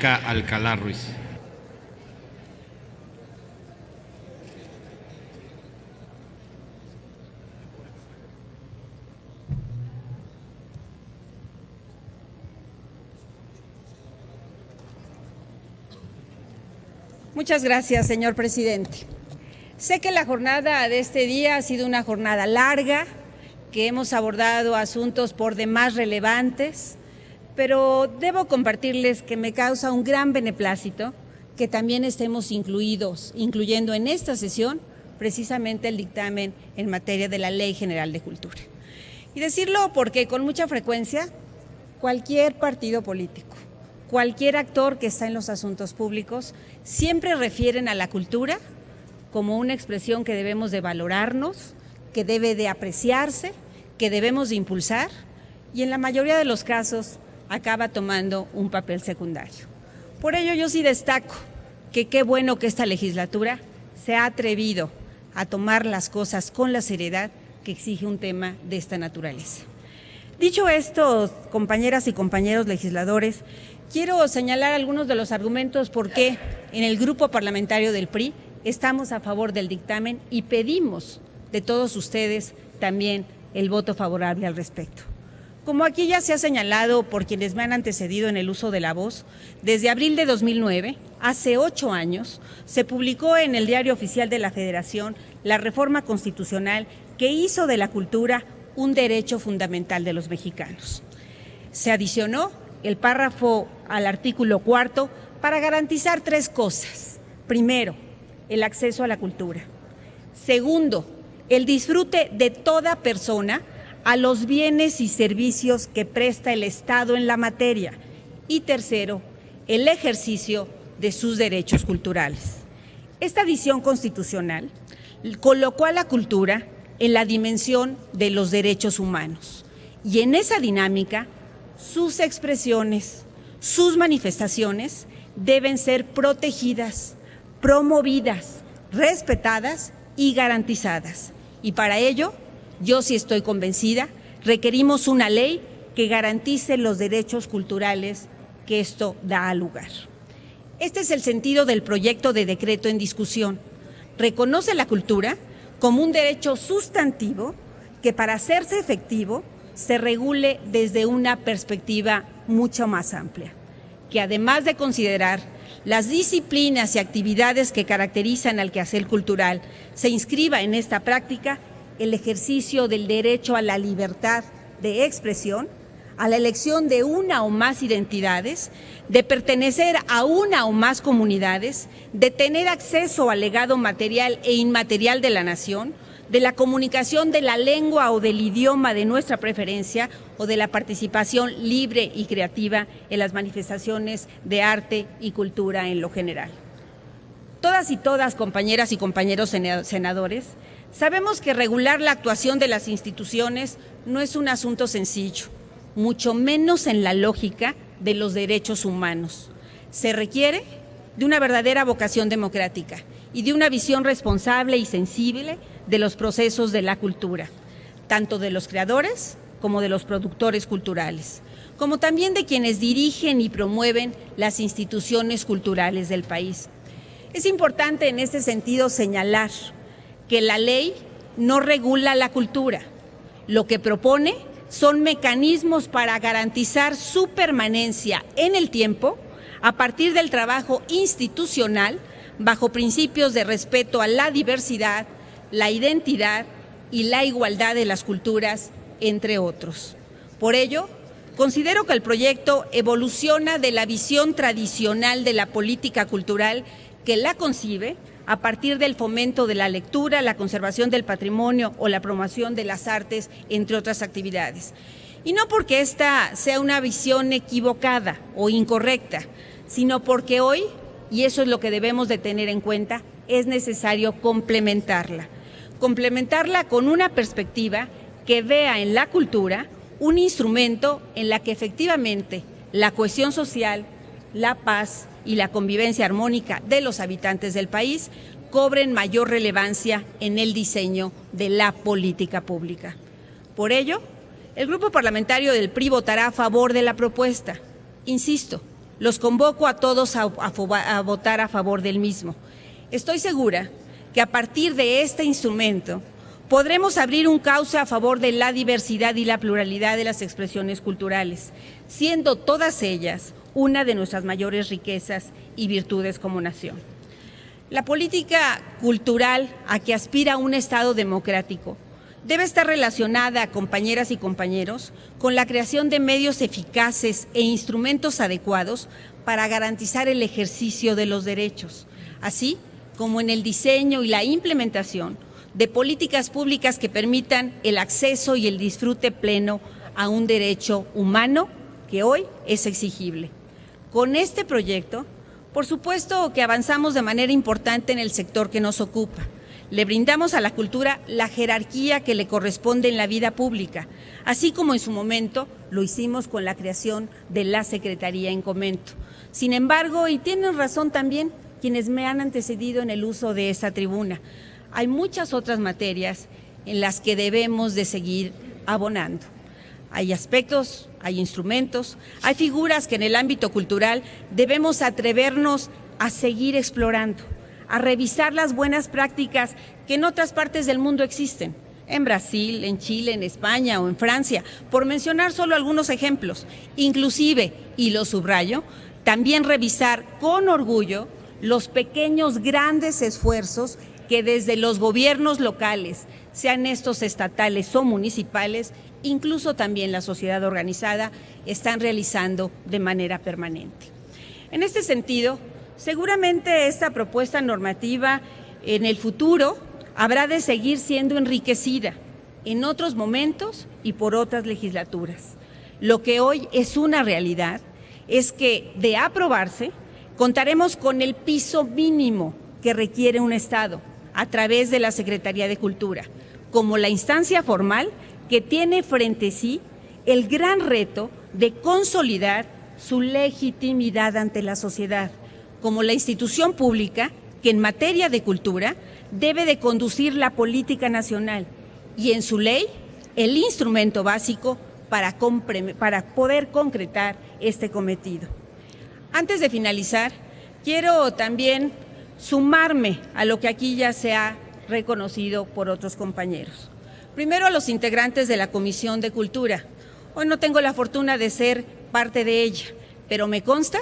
Mónica Alcalá Ruiz. Muchas gracias, señor presidente. Sé que la jornada de este día ha sido una jornada larga, que hemos abordado asuntos por demás relevantes, pero debo compartirles que me causa un gran beneplácito que también estemos incluyendo en esta sesión precisamente el dictamen en materia de la Ley General de Cultura. Y decirlo porque con mucha frecuencia cualquier partido político, cualquier actor que está en los asuntos públicos, siempre refieren a la cultura como una expresión que debemos de valorarnos, que debe de apreciarse, que debemos de impulsar, y en la mayoría de los casos acaba tomando un papel secundario. Por ello yo sí destaco que qué bueno que esta legislatura se ha atrevido a tomar las cosas con la seriedad que exige un tema de esta naturaleza. Dicho esto, compañeras y compañeros legisladores, quiero señalar algunos de los argumentos por qué en el grupo parlamentario del PRI estamos a favor del dictamen y pedimos de todos ustedes también el voto favorable al respecto. Como aquí ya se ha señalado por quienes me han antecedido en el uso de la voz, desde abril de 2009, hace 8 años, se publicó en el Diario Oficial de la Federación la reforma constitucional que hizo de la cultura un derecho fundamental de los mexicanos. Se adicionó el párrafo al artículo 4 para garantizar 3 cosas. Primero, el acceso a la cultura. Segundo, el disfrute de toda persona a los bienes y servicios que presta el Estado en la materia. Y tercero, el ejercicio de sus derechos culturales. Esta adición constitucional colocó a la cultura en la dimensión de los derechos humanos y en esa dinámica sus expresiones, sus manifestaciones deben ser protegidas, promovidas, respetadas y garantizadas. Y para ello, yo sí estoy convencida, requerimos una ley que garantice los derechos culturales que esto da a lugar. Este es el sentido del proyecto de decreto en discusión. Reconoce la cultura como un derecho sustantivo que para hacerse efectivo se regule desde una perspectiva mucho más amplia, que además de considerar las disciplinas y actividades que caracterizan al quehacer cultural, se inscriba en esta práctica el ejercicio del derecho a la libertad de expresión, a la elección de una o más identidades, de pertenecer a una o más comunidades, de tener acceso al legado material e inmaterial de la nación, de la comunicación de la lengua o del idioma de nuestra preferencia o de la participación libre y creativa en las manifestaciones de arte y cultura en lo general. Todas y todas, compañeras y compañeros senadores, sabemos que regular la actuación de las instituciones no es un asunto sencillo, mucho menos en la lógica de los derechos humanos. Se requiere de una verdadera vocación democrática y de una visión responsable y sensible de los procesos de la cultura, tanto de los creadores como de los productores culturales, como también de quienes dirigen y promueven las instituciones culturales del país. Es importante en este sentido señalar que la ley no regula la cultura, lo que propone son mecanismos para garantizar su permanencia en el tiempo a partir del trabajo institucional bajo principios de respeto a la diversidad, la identidad y la igualdad de las culturas, entre otros. Por ello, considero que el proyecto evoluciona de la visión tradicional de la política cultural que la concibe a partir del fomento de la lectura, la conservación del patrimonio o la promoción de las artes, entre otras actividades. Y no porque esta sea una visión equivocada o incorrecta, sino porque hoy, y eso es lo que debemos de tener en cuenta, es necesario complementarla con una perspectiva que vea en la cultura un instrumento en la que efectivamente la cohesión social, la paz y la convivencia armónica de los habitantes del país cobren mayor relevancia en el diseño de la política pública. Por ello, el Grupo Parlamentario del PRI votará a favor de la propuesta. Insisto, Los convoco a todos a votar a favor del mismo. Estoy segura que a partir de este instrumento podremos abrir un cauce a favor de la diversidad y la pluralidad de las expresiones culturales, siendo todas ellas una de nuestras mayores riquezas y virtudes como nación. La política cultural a que aspira un Estado democrático debe estar relacionada, compañeras y compañeros, con la creación de medios eficaces e instrumentos adecuados para garantizar el ejercicio de los derechos, así como en el diseño y la implementación de políticas públicas que permitan el acceso y el disfrute pleno a un derecho humano que hoy es exigible. Con este proyecto, por supuesto que avanzamos de manera importante en el sector que nos ocupa. Le brindamos a la cultura la jerarquía que le corresponde en la vida pública, así como en su momento lo hicimos con la creación de la Secretaría en Comento. Sin embargo, y tienen razón también quienes me han antecedido en el uso de esta tribuna, hay muchas otras materias en las que debemos de seguir abonando. Hay aspectos, hay instrumentos, hay figuras que en el ámbito cultural debemos atrevernos a seguir explorando, a revisar las buenas prácticas que en otras partes del mundo existen, en Brasil, en Chile, en España o en Francia, por mencionar solo algunos ejemplos. Inclusive, y lo subrayo, también revisar con orgullo los pequeños grandes esfuerzos que desde los gobiernos locales, sean estos estatales o municipales, incluso también la sociedad organizada, están realizando de manera permanente. En este sentido, seguramente esta propuesta normativa en el futuro habrá de seguir siendo enriquecida en otros momentos y por otras legislaturas. Lo que hoy es una realidad es que, de aprobarse, contaremos con el piso mínimo que requiere un Estado a través de la Secretaría de Cultura, como la instancia formal que tiene frente a sí el gran reto de consolidar su legitimidad ante la sociedad, como la institución pública que en materia de cultura debe de conducir la política nacional y en su ley el instrumento básico para poder concretar este cometido. Antes de finalizar, quiero también sumarme a lo que aquí ya se ha reconocido por otros compañeros. Primero, a los integrantes de la Comisión de Cultura. Hoy no tengo la fortuna de ser parte de ella, pero me consta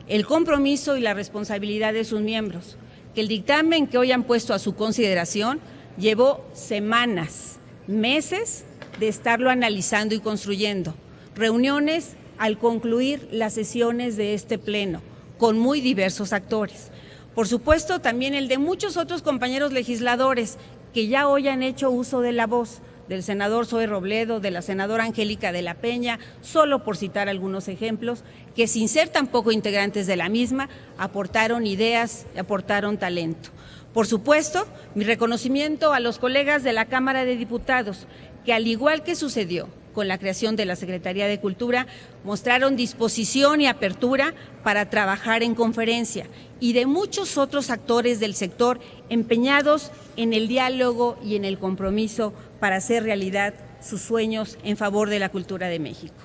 el compromiso y la responsabilidad de sus miembros, que el dictamen que hoy han puesto a su consideración llevó semanas, meses de estarlo analizando y construyendo, reuniones al concluir las sesiones de este pleno, con muy diversos actores. Por supuesto, también el de muchos otros compañeros legisladores que ya hoy han hecho uso de la voz, del senador Zoe Robledo, de la senadora Angélica de la Peña, solo por citar algunos ejemplos, que sin ser tampoco integrantes de la misma, aportaron ideas, aportaron talento. Por supuesto, mi reconocimiento a los colegas de la Cámara de Diputados, que al igual que sucedió con la creación de la Secretaría de Cultura, mostraron disposición y apertura para trabajar en conferencia, y de muchos otros actores del sector empeñados en el diálogo y en el compromiso para hacer realidad sus sueños en favor de la cultura de México.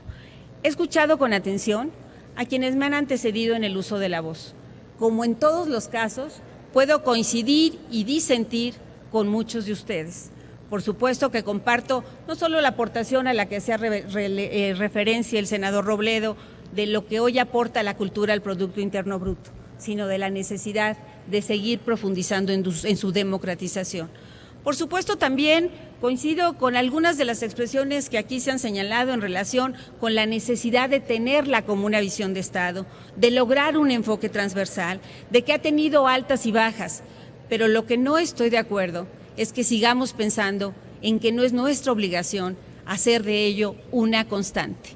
He escuchado con atención a quienes me han antecedido en el uso de la voz. Como en todos los casos, puedo coincidir y disentir con muchos de ustedes. Por supuesto que comparto no solo la aportación a la que hacía referencia el senador Robledo de lo que hoy aporta la cultura al Producto Interno Bruto, sino de la necesidad de seguir profundizando en su democratización. Por supuesto, también coincido con algunas de las expresiones que aquí se han señalado en relación con la necesidad de tenerla como una visión de Estado, de lograr un enfoque transversal, de que ha tenido altas y bajas, pero lo que no estoy de acuerdo es que sigamos pensando en que no es nuestra obligación hacer de ello una constante,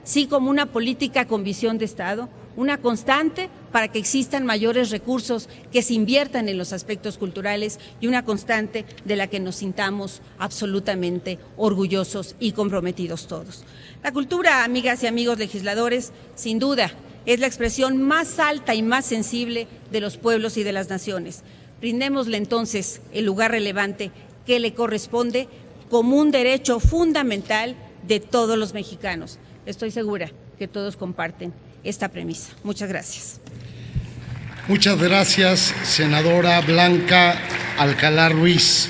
sí, como una política con visión de Estado, una constante para que existan mayores recursos que se inviertan en los aspectos culturales y una constante de la que nos sintamos absolutamente orgullosos y comprometidos todos. La cultura, amigas y amigos legisladores, sin duda, es la expresión más alta y más sensible de los pueblos y de las naciones. Brindémosle entonces el lugar relevante que le corresponde como un derecho fundamental de todos los mexicanos. Estoy segura que todos comparten esta premisa. Muchas gracias. Muchas gracias, senadora Blanca Alcalá Ruiz.